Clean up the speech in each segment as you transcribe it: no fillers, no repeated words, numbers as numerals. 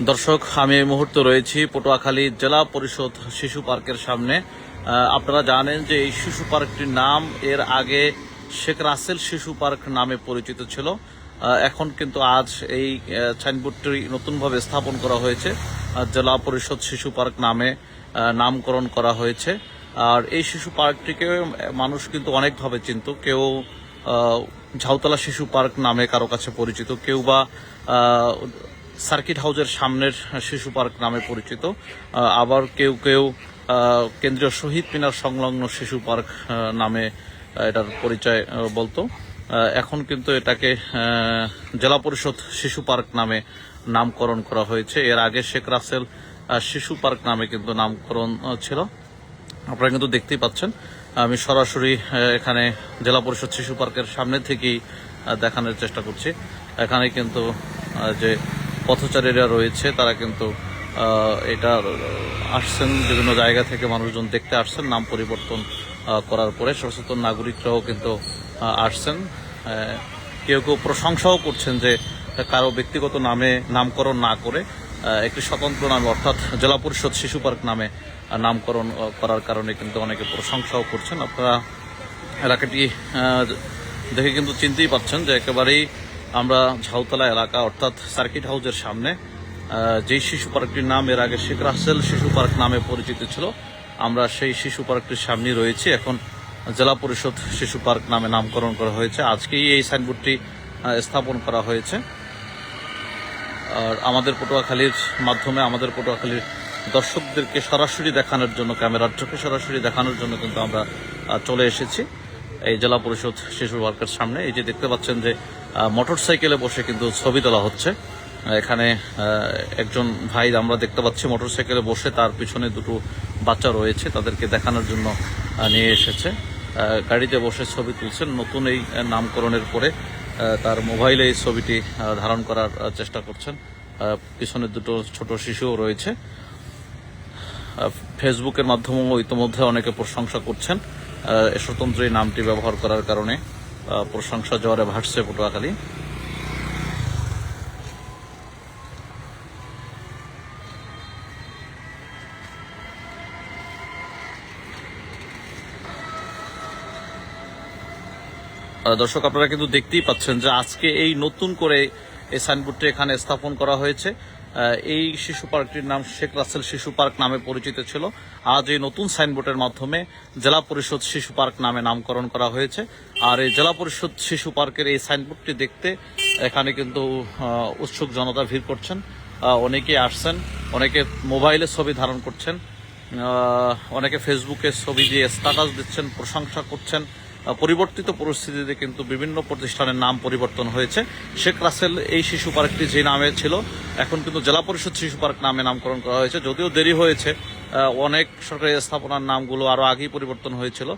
দর্শক, আমি এই মুহূর্তে রয়েছি পটুয়াখালী জেলা পরিষদ শিশু পার্কের সামনে। আপনারা জানেন যে এই শিশু পার্কটির নাম এর আগে শেখ রাসেল শিশু পার্ক নামে পরিচিত ছিল। এখন কিন্তু আজ এই সাইনবোর্ডটি নতুনভাবে স্থাপন করা হয়েছে, জেলা পরিষদ শিশু পার্ক নামে নামকরণ করা হয়েছে। আর এই শিশু পার্কটিকে মানুষ কিন্তু অনেকভাবে চিনত। কেউ ঝাউতলা শিশু পার্ক নামে কারো কাছে পরিচিত, কেউ বা সার্কিট হাউসের সামনের শিশু পার্ক নামে পরিচিত, আবার কেউ কেউ কেন্দ্রীয় শহীদ মিনার সংলগ্ন শিশু পার্ক নামে এটার পরিচয় বলতো। এখন কিন্তু এটাকে জেলা পরিষদ শিশু পার্ক নামে নামকরণ করা হয়েছে। এর আগে শেখ রাসেল শিশু পার্ক নামে কিন্তু নামকরণ ছিল। আপনারা কিন্তু দেখতেই পাচ্ছেন, আমি সরাসরি এখানে জেলা পরিষদ শিশু পার্কের সামনে থেকেই দেখানোর চেষ্টা করছি। এখানে কিন্তু যে পথচারীরা রয়েছে তারা কিন্তু এটা আসছেন, বিভিন্ন জায়গা থেকে মানুষজন দেখতে আসছেন। নাম পরিবর্তন করার পরে সচেতন নাগরিকরাও কিন্তু আসছেন। কেউ কেউ প্রশংসাও করছেন যে কারো ব্যক্তিগত নামে নামকরণ না করে একটি স্বতন্ত্র নামে অর্থাৎ জেলা পরিষদ শিশু পার্ক নামে নামকরণ করার কারণে কিন্তু অনেকে প্রশংসাও করছেন। আপনারা এলাকাটি দেখে কিন্তু চিনতেই পাচ্ছেন যে একেবারেই আমরা ঝাউতলা এলাকা অর্থাৎ সার্কিট হাউসের সামনে। যেই শিশু পার্কটির নাম এর আগে শেখ রাসেল শিশু পার্ক নামে পরিচিত ছিল, আমরা সেই শিশু পার্কটির সামনে রয়েছি। এখন জেলা পরিষদ শিশু পার্ক নামে নামকরণ করা হয়েছে। আজকেই এই সাইনবোর্ডটি স্থাপন করা হয়েছে। আর আমাদের পটুয়াখালীর মাধ্যমে আমাদের পটুয়াখালীর দর্শকদেরকে সরাসরি দেখানোর জন্য, ক্যামেরার চোখে সরাসরি দেখানোর জন্য কিন্তু আমরা চলে এসেছি এই জেলা পরিষদ শিশু পার্কের সামনে। এই যে দেখতে পাচ্ছেন যে মোটর সাইকেলে বসে কিন্তু ছবি তোলা হচ্ছে। এখানে একজন ভাই আমরা দেখতে পাচ্ছি মোটর সাইকেলে বসে, তার পিছনে দুটো বাচ্চা রয়েছে, তাদেরকে দেখানোর জন্য নিয়ে এসেছে। গাড়িতে বসে ছবি তুলছেন। নতুন এই নামকরণের পরে তার মোবাইলে এই ছবিটি ধারণ করার চেষ্টা করছেন। পিছনে দুটো ছোট শিশুও রয়েছে। ফেসবুকের মাধ্যমেও ইতিমধ্যে অনেকে প্রশংসা করছেন স্বতন্ত্র এই নামটি ব্যবহার করার কারণে। প্রশংসা জোয়ারে ভাসছে পটুয়াখালী। দর্শক, আপনারা কিন্তু দেখতেই পাচ্ছেন যে আজকে এই নতুন করে এই সাইনবোর্ডটি এখানে স্থাপন করা হয়েছে। এই শিশু পার্কটির নাম শেখ রাসেল শিশু পার্ক নামে পরিচিত ছিল। আজ এই নতুন সাইনবোর্ডের মাধ্যমে জেলা পরিষদ শিশু পার্ক নামে নামকরণ করা হয়েছে। আর এই জেলা পরিষদ শিশু পার্কের এই সাইনবোর্ডটি দেখতে এখানে কিন্তু উৎসুক জনতা ভিড় করছেন। অনেকেই আসছেন, অনেকে মোবাইলে ছবি ধারণ করছেন, অনেকে ফেসবুকে ছবি দিয়ে স্ট্যাটাস দিচ্ছেন, প্রশংসা করছেন। পরিবর্তিত পরিস্থিতিতে কিন্তু বিভিন্ন প্রতিষ্ঠানের নাম পরিবর্তন হয়েছে। শেখ রাসেল এই শিশু পার্কটি যে নামে ছিল এখন কিন্তু জেলা পরিষদ শিশু পার্ক নামে নামকরণ করা হয়েছে। যদিও দেরি হয়েছে, অনেক সরকারি স্থাপনার নামগুলো আরও আগেই পরিবর্তন হয়েছিল।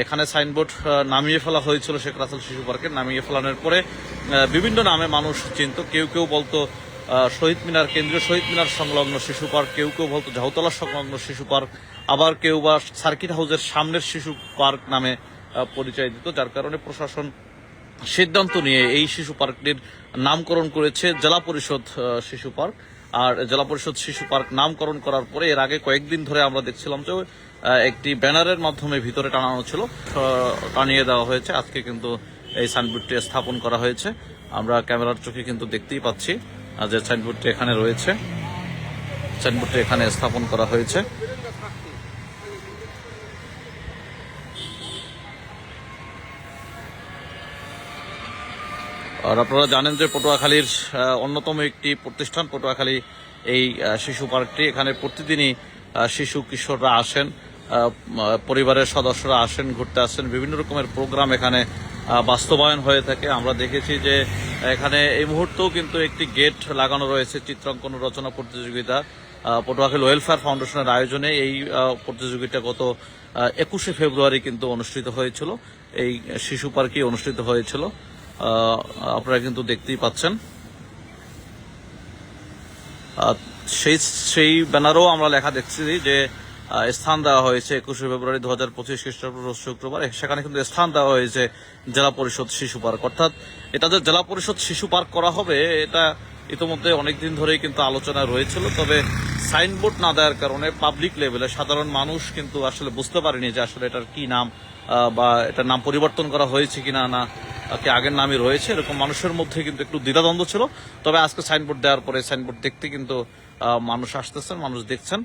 এখানে সাইনবোর্ড নামিয়ে ফেলা হয়েছিল শেখ রাসেল শিশু পার্কের। নামিয়ে ফেলানোর পরে বিভিন্ন নামে মানুষ চিনত। কেউ কেউ বলতো শহীদ মিনার, কেন্দ্রীয় শহীদ মিনার সংলগ্ন শিশু পার্ক, কেউ কেউ বলতো ঝাউতলা সংলগ্ন শিশু পার্ক, আবার কেউ বা সার্কিট হাউসের সামনের শিশু পার্ক নামে পরিচয় দিত। যার কারণে প্রশাসন সিদ্ধান্ত নিয়ে এই শিশু পার্কটির নামকরণ করেছে জেলা পরিষদ শিশু পার্ক। আর জেলা পরিষদ শিশু পার্ক নামকরণ করার পরে এর আগে কয়েকদিন ধরে আমরা দেখছিলাম যে একটি ব্যানারের মাধ্যমে ভিতরে টানানো ছিল, টানিয়ে দেওয়া হয়েছে। আজকে কিন্তু এই সাইনবোর্ডটি স্থাপন করা হয়েছে। আমরা ক্যামেরার চোখে কিন্তু দেখতেই পাচ্ছি যে সাইনবোর্ডটি এখানে রয়েছে, সাইনবোর্ডটি এখানে স্থাপন করা হয়েছে। আর আপনারা জানেন যে পটুয়াখালীর অন্যতম একটি প্রতিষ্ঠান পটুয়াখালী এই শিশু পার্কটি। এখানে প্রতিদিনই শিশু কিশোররা আসেন, পরিবারের সদস্যরা আসেন, ঘুরতে আসেন। বিভিন্ন রকমের প্রোগ্রাম এখানে বাস্তবায়ন হয়ে থাকে। আমরা দেখেছি যে এখানে এই মুহূর্তেও কিন্তু একটি গেট লাগানো রয়েছে চিত্রাঙ্কন রচনা প্রতিযোগিতা। পটুয়াখালী ওয়েলফেয়ার ফাউন্ডেশনের আয়োজনে এই প্রতিযোগিতা গত 21শে ফেব্রুয়ারি কিন্তু অনুষ্ঠিত হয়েছিল। এই শিশু পার্কেই অনুষ্ঠিত হয়েছিল। আপনারা কিন্তু দেখতেই পাচ্ছেন। সেই ব্যানারও আমরা লেখা দেখছি যে স্থান দেওয়া হয়েছে 21শে ফেব্রুয়ারি 2025 খ্রিস্টাব্দ রোজ শুক্রবার। সেখানে কিন্তু স্থান দেওয়া হয়েছে জেলা পরিষদ শিশু পার্ক। অর্থাৎ এটা যে জেলা পরিষদ শিশু পার্ক করা হবে, এটা ইতিমধ্যে অনেকদিন ধরেই কিন্তু আলোচনা রয়েছিল, তবে সাইনবোর্ড না দেওয়ার কারণে পাবলিক লেভেলে সাধারণ মানুষ কিন্তু আসলে বুঝতে পারেনি যে আসলে এটার কি নাম, বা এটার নাম পরিবর্তন করা হয়েছে কিনা, না কি আগের নামই রয়েছে, এরকম মানুষের মধ্যে কিন্তু একটু দ্বিধাদ্বন্দ্ব ছিল। তবে আজকে সাইনবোর্ড দেওয়ার পরে সাইনবোর্ড দেখতে কিন্তু মানুষ আসতেছেন, মানুষ দেখছেন।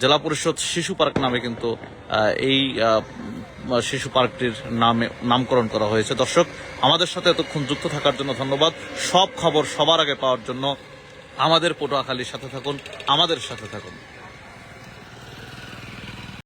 জেলা পরিষদ শিশু পার্ক নামে কিন্তু এই শিশু পার্কটির নামকরণ করা হয়েছে। দর্শক, আমাদের সাথে এতক্ষণ যুক্ত থাকার জন্য ধন্যবাদ। সব খবর সবার আগে পাওয়ার জন্য আমাদের পটুয়াখালীর সাথে থাকুন, আমাদের সাথে থাকুন।